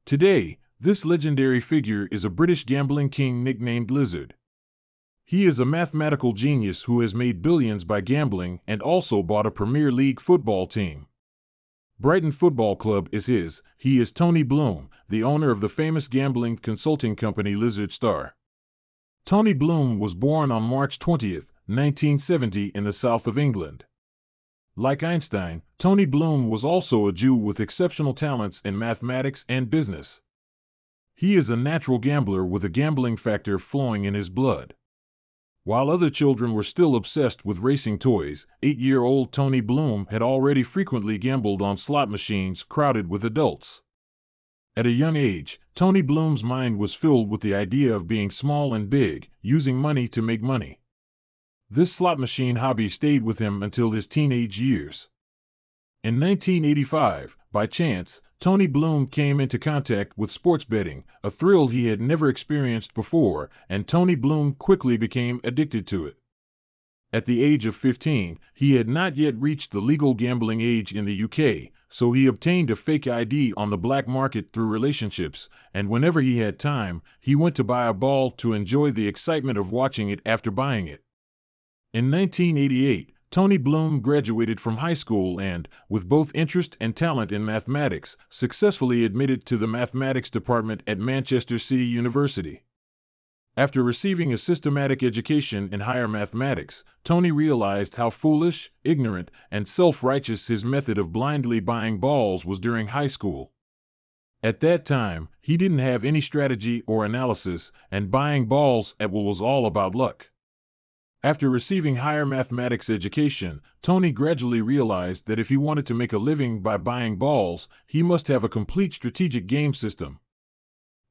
Today, this legendary figure is a British gambling king nicknamed Lizard. He is a mathematical genius who has made billions by gambling and also bought a Premier League football team. Brighton Football Club is his. He is Tony Bloom, the owner of the famous gambling consulting company Lizard Star. Tony Bloom was born on March 20, 1970 in the south of England. Like Einstein, Tony Bloom was also a Jew with exceptional talents in mathematics and business. He is a natural gambler with a gambling factor flowing in his blood. While other children were still obsessed with racing toys, 8-year-old Tony Bloom had already frequently gambled on slot machines crowded with adults. At a young age, Tony Bloom's mind was filled with the idea of being small and big, using money to make money. This slot machine hobby stayed with him until his teenage years. In 1985, by chance, Tony Bloom came into contact with sports betting, a thrill he had never experienced before, and Tony Bloom quickly became addicted to it. At the age of 15, he had not yet reached the legal gambling age in the UK, so he obtained a fake ID on the black market through relationships, and whenever he had time, he went to buy a ball to enjoy the excitement of watching it after buying it. In 1988, Tony Bloom graduated from high school and, with both interest and talent in mathematics, successfully admitted to the mathematics department at Manchester City University. After receiving a systematic education in higher mathematics, Tony realized how foolish, ignorant, and self-righteous his method of blindly buying balls was during high school. At that time, he didn't have any strategy or analysis, and buying balls at will was all about luck. After receiving higher mathematics education, Tony gradually realized that if he wanted to make a living by buying balls, he must have a complete strategic game system.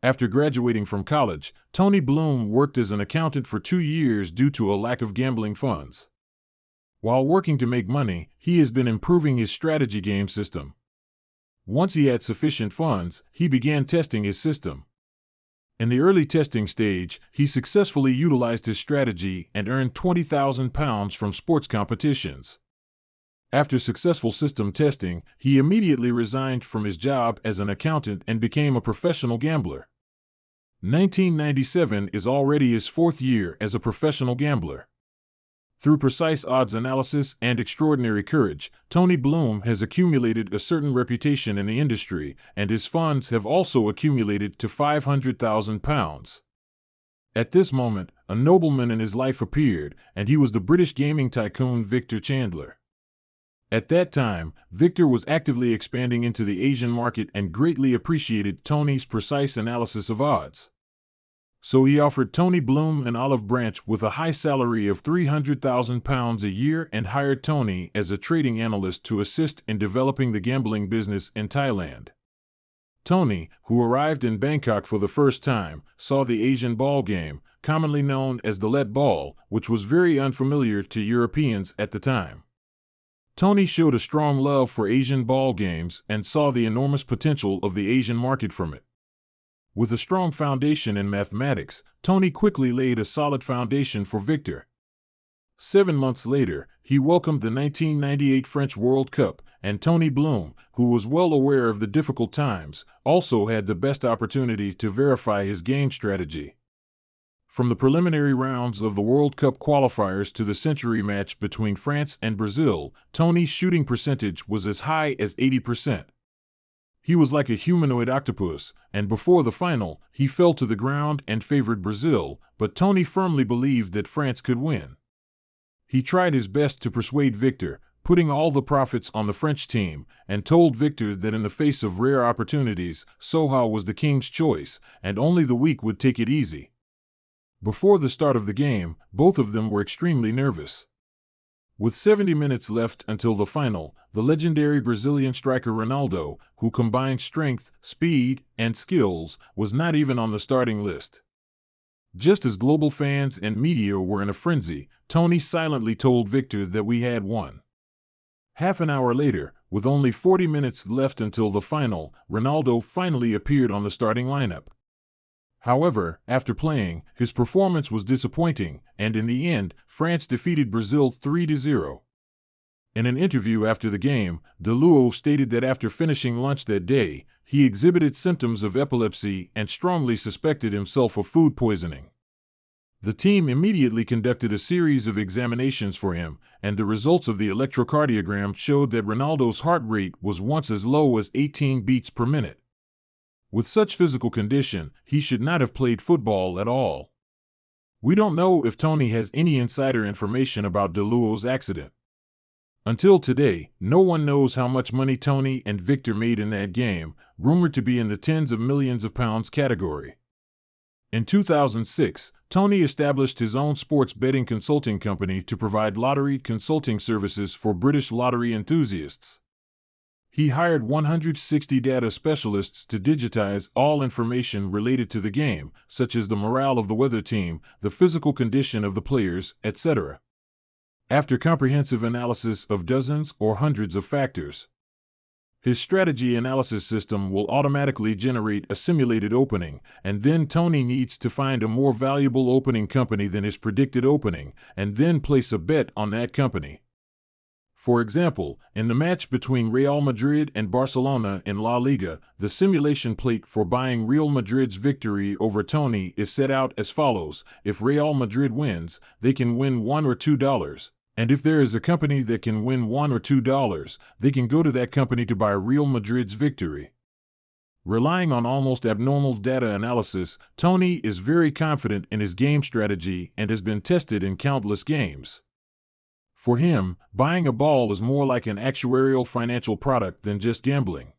After graduating from college, Tony Bloom worked as an accountant for 2 years due to a lack of gambling funds. While working to make money, he has been improving his strategy game system. Once he had sufficient funds, he began testing his system. In the early testing stage, he successfully utilized his strategy and earned £20,000 from sports competitions. After successful system testing, he immediately resigned from his job as an accountant and became a professional gambler. 1997 is already his 4th year as a professional gambler. Through precise odds analysis and extraordinary courage, Tony Bloom has accumulated a certain reputation in the industry, and his funds have also accumulated to £500,000. At this moment, a nobleman in his life appeared, and he was the British gaming tycoon Victor Chandler. At that time, Victor was actively expanding into the Asian market and greatly appreciated Tony's precise analysis of odds. So he offered Tony Bloom an olive branch with a high salary of £300,000 a year and hired Tony as a trading analyst to assist in developing the gambling business in Thailand. Tony, who arrived in Bangkok for the first time, saw the Asian ball game, commonly known as the let ball, which was very unfamiliar to Europeans at the time. Tony showed a strong love for Asian ball games and saw the enormous potential of the Asian market from it. With a strong foundation in mathematics, Tony quickly laid a solid foundation for Victor. 7 months later, he welcomed the 1998 French World Cup, and Tony Bloom, who was well aware of the difficult times, also had the best opportunity to verify his game strategy. From the preliminary rounds of the World Cup qualifiers to the century match between France and Brazil, Tony's shooting percentage was as high as 80%. He was like a humanoid octopus, and before the final, he fell to the ground and favored Brazil, but Tony firmly believed that France could win. He tried his best to persuade Victor, putting all the profits on the French team, and told Victor that in the face of rare opportunities, Sohau was the king's choice, and only the weak would take it easy. Before the start of the game, both of them were extremely nervous. With 70 minutes left until the final, the legendary Brazilian striker Ronaldo, who combined strength, speed, and skills, was not even on the starting list. Just as global fans and media were in a frenzy, Tony silently told Victor that we had won. Half an hour later, with only 40 minutes left until the final, Ronaldo finally appeared on the starting lineup. However, after playing, his performance was disappointing, and in the end, France defeated Brazil 3-0. In an interview after the game, DeLuo stated that after finishing lunch that day, he exhibited symptoms of epilepsy and strongly suspected himself of food poisoning. The team immediately conducted a series of examinations for him, and the results of the electrocardiogram showed that Ronaldo's heart rate was once as low as 18 beats per minute. With such physical condition, he should not have played football at all. We don't know if Tony has any insider information about DeLuo's accident. Until today, no one knows how much money Tony and Victor made in that game, rumored to be in the tens of millions of pounds category. In 2006, Tony established his own sports betting consulting company to provide lottery consulting services for British lottery enthusiasts. He hired 160 data specialists to digitize all information related to the game, such as the morale of the weather team, the physical condition of the players, etc. After comprehensive analysis of dozens or hundreds of factors, his strategy analysis system will automatically generate a simulated opening, and then Tony needs to find a more valuable opening company than his predicted opening, and then place a bet on that company. For example, in the match between Real Madrid and Barcelona in La Liga, the simulation plate for buying Real Madrid's victory over Tony is set out as follows: if Real Madrid wins, they can win $1 or $2. And if there is a company that can win $1 or $2, they can go to that company to buy Real Madrid's victory. Relying on almost abnormal data analysis, Tony is very confident in his game strategy and has been tested in countless games. For him, buying a ball is more like an actuarial financial product than just gambling.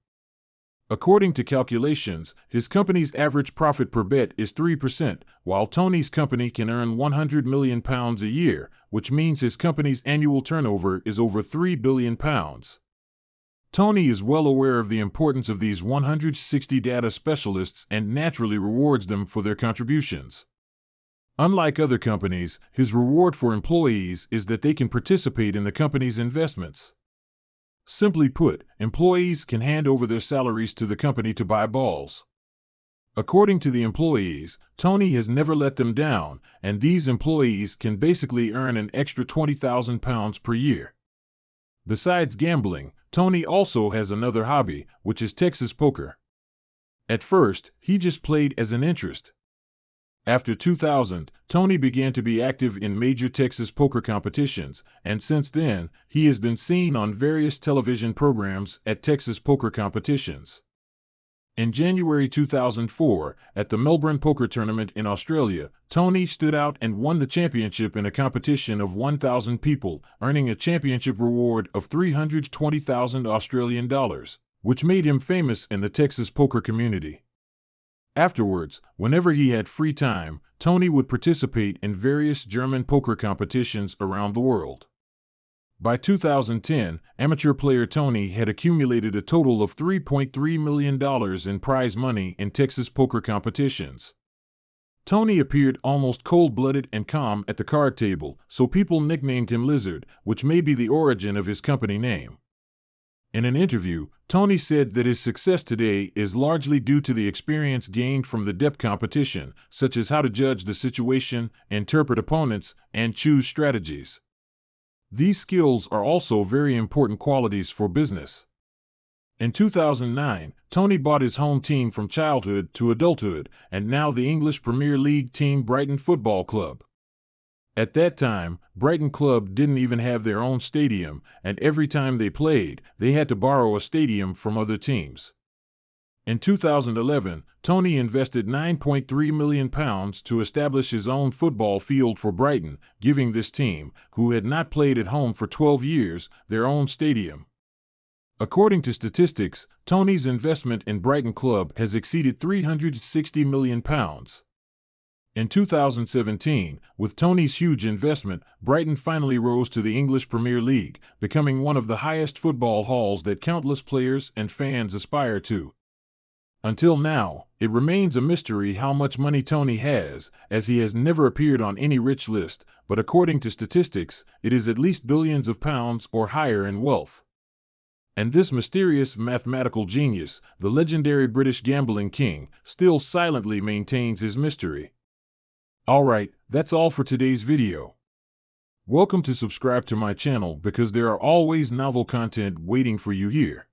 According to calculations, his company's average profit per bet is 3%, while Tony's company can earn £100 million a year, which means his company's annual turnover is over £3 billion. Tony is well aware of the importance of these 160 data specialists and naturally rewards them for their contributions. Unlike other companies, his reward for employees is that they can participate in the company's investments. Simply put, employees can hand over their salaries to the company to buy balls. According to the employees, Tony has never let them down, and these employees can basically earn an extra £20,000 per year. Besides gambling, Tony also has another hobby, which is Texas poker. At first, he just played as an interest. After 2000, Tony began to be active in major Texas poker competitions, and since then, he has been seen on various television programs at Texas poker competitions. In January 2004, at the Melbourne Poker Tournament in Australia, Tony stood out and won the championship in a competition of 1,000 people, earning a championship reward of $320,000 Australian dollars, which made him famous in the Texas poker community. Afterwards, whenever he had free time, Tony would participate in various German poker competitions around the world. By 2010, amateur player Tony had accumulated a total of $3.3 million in prize money in Texas poker competitions. Tony appeared almost cold-blooded and calm at the card table, so people nicknamed him Lizard, which may be the origin of his company name. In an interview, Tony said that his success today is largely due to the experience gained from the depth competition, such as how to judge the situation, interpret opponents, and choose strategies. These skills are also very important qualities for business. In 2009, Tony bought his home team from childhood to adulthood, and now the English Premier League team Brighton Football Club. At that time, Brighton Club didn't even have their own stadium, and every time they played, they had to borrow a stadium from other teams. In 2011, Tony invested £9.3 million to establish his own football field for Brighton, giving this team, who had not played at home for 12 years, their own stadium. According to statistics, Tony's investment in Brighton Club has exceeded £360 million. In 2017, with Tony's huge investment, Brighton finally rose to the English Premier League, becoming one of the highest football halls that countless players and fans aspire to. Until now, it remains a mystery how much money Tony has, as he has never appeared on any rich list, but according to statistics, it is at least billions of pounds or higher in wealth. And this mysterious mathematical genius, the legendary British gambling king, still silently maintains his mystery. Alright, that's all for today's video. Welcome to subscribe to my channel because there are always novel content waiting for you here.